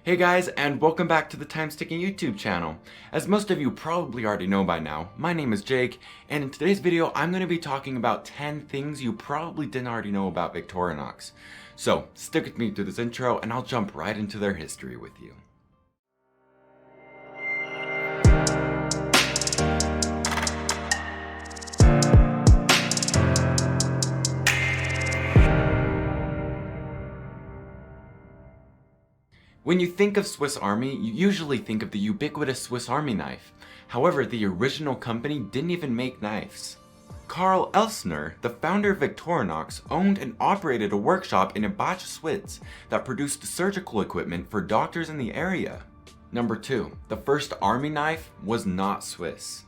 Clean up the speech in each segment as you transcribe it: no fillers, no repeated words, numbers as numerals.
Hey guys, and welcome back to the Time Sticking YouTube channel. As most of you probably already know by now, my name is Jake, and in today's video I'm going to be talking about 10 things you probably didn't already know about Victorinox. So stick with me through this intro and I'll jump right into their history with you. When you think of Swiss Army, you usually think of the ubiquitous Swiss Army knife. However, the original company didn't even make knives. Karl Elsener, the founder of Victorinox, owned and operated a workshop in Bach, Swiss that produced surgical equipment for doctors in the area. Number 2. The first army knife was not Swiss.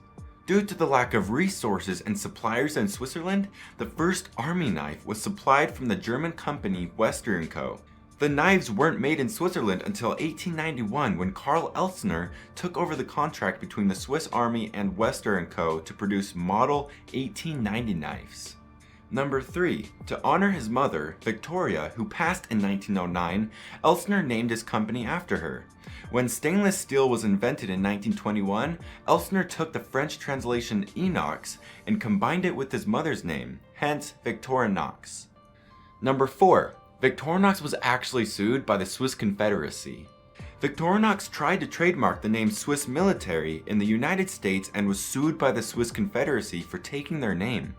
Due to the lack of resources and suppliers in Switzerland, the first army knife was supplied from the German company Wenger & Co. The knives weren't made in Switzerland until 1891 when Karl Elsener took over the contract between the Swiss Army and Wenger & Co. to produce model 1890 knives. Number 3. To honor his mother, Victoria, who passed in 1909, Elsener named his company after her. When stainless steel was invented in 1921, Elsener took the French translation inox and combined it with his mother's name, hence Victorinox. Number 4. Victorinox was actually sued by the Swiss Confederacy. Victorinox tried to trademark the name Swiss military in the United States and was sued by the Swiss Confederacy for taking their name.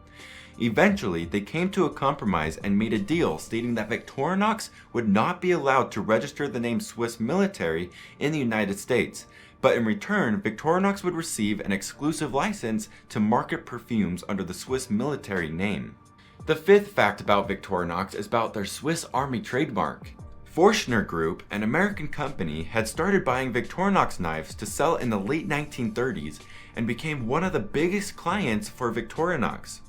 Eventually, they came to a compromise and made a deal stating that Victorinox would not be allowed to register the name Swiss military in the United States, but in return, Victorinox would receive an exclusive license to market perfumes under the Swiss military name. The fifth fact about Victorinox is about their Swiss Army trademark. Forstner Group, an American company, had started buying Victorinox knives to sell in the late 1930s and became one of the biggest clients for Victorinox.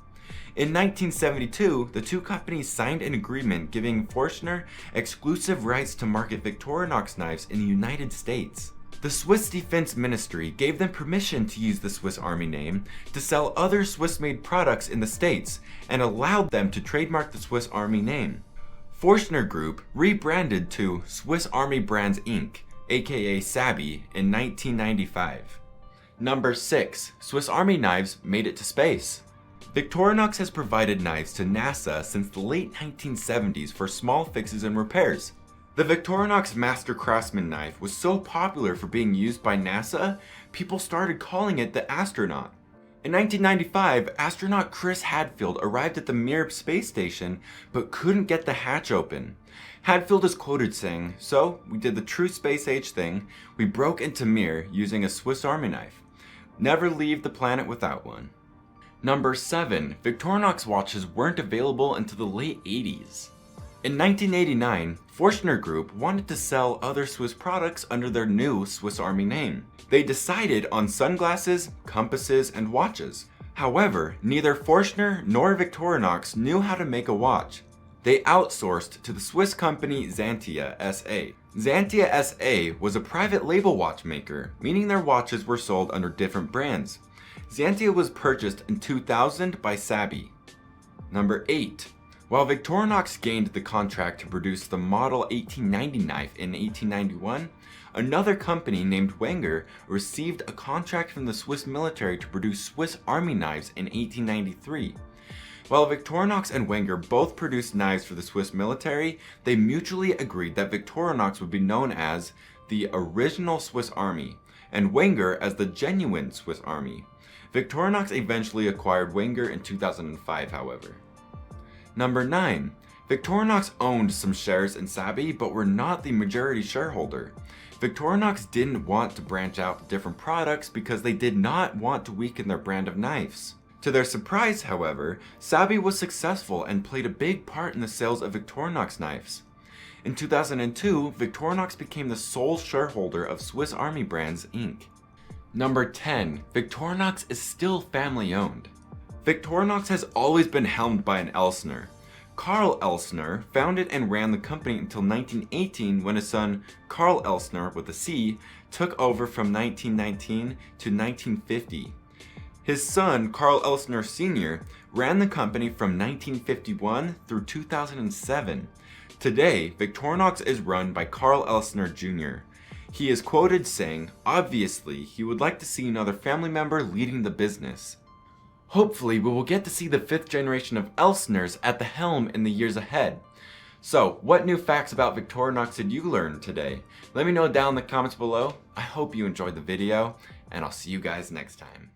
In 1972, the two companies signed an agreement giving Forstner exclusive rights to market Victorinox knives in the United States. The Swiss Defense Ministry gave them permission to use the Swiss Army name to sell other Swiss-made products in the States and allowed them to trademark the Swiss Army name. Forstner Group rebranded to Swiss Army Brands Inc., aka SABI, in 1995. Number 6. Swiss Army knives made it to space. Victorinox has provided knives to NASA since the late 1970s for small fixes and repairs. The Victorinox Master Craftsman knife was so popular for being used by NASA, people started calling it the astronaut. In 1995, astronaut Chris Hadfield arrived at the Mir space station but couldn't get the hatch open. Hadfield is quoted saying, "So, we did the true space age thing, we broke into Mir using a Swiss Army knife. Never leave the planet without one." Number 7. Victorinox watches weren't available until the late 80s. In 1989, Forstner Group wanted to sell other Swiss products under their new Swiss Army name. They decided on sunglasses, compasses, and watches. However, neither Forstner nor Victorinox knew how to make a watch. They outsourced to the Swiss company Xantia SA. Xantia SA was a private label watchmaker, meaning their watches were sold under different brands. Xantia was purchased in 2000 by SABI. Number 8. While Victorinox gained the contract to produce the Model 1890 knife in 1891, another company named Wenger received a contract from the Swiss military to produce Swiss Army knives in 1893. While Victorinox and Wenger both produced knives for the Swiss military, they mutually agreed that Victorinox would be known as the original Swiss Army, and Wenger as the genuine Swiss Army. Victorinox eventually acquired Wenger in 2005, however. Number 9. Victorinox owned some shares in SABI but were not the majority shareholder. Victorinox didn't want to branch out to different products because they did not want to weaken their brand of knives. To their surprise, however, SABI was successful and played a big part in the sales of Victorinox knives. In 2002, Victorinox became the sole shareholder of Swiss Army Brands Inc. Number 10. Victorinox is still family owned. Victorinox has always been helmed by an Elsener. Karl Elsener founded and ran the company until 1918 when his son, Karl Elsener with a C, took over from 1919 to 1950. His son, Karl Elsener Sr., ran the company from 1951 through 2007. Today, Victorinox is run by Karl Elsener Jr. He is quoted saying, obviously, he would like to see another family member leading the business. Hopefully, we will get to see the 5th generation of Elseners at the helm in the years ahead. So, what new facts about Victorinox did you learn today? Let me know down in the comments below. I hope you enjoyed the video, and I'll see you guys next time.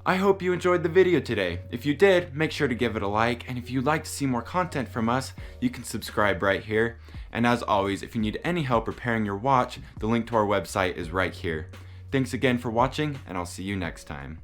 I hope you enjoyed the video today. If you did, make sure to give it a like, and if you'd like to see more content from us, you can subscribe right here. And as always, if you need any help repairing your watch, the link to our website is right here. Thanks again for watching, and I'll see you next time.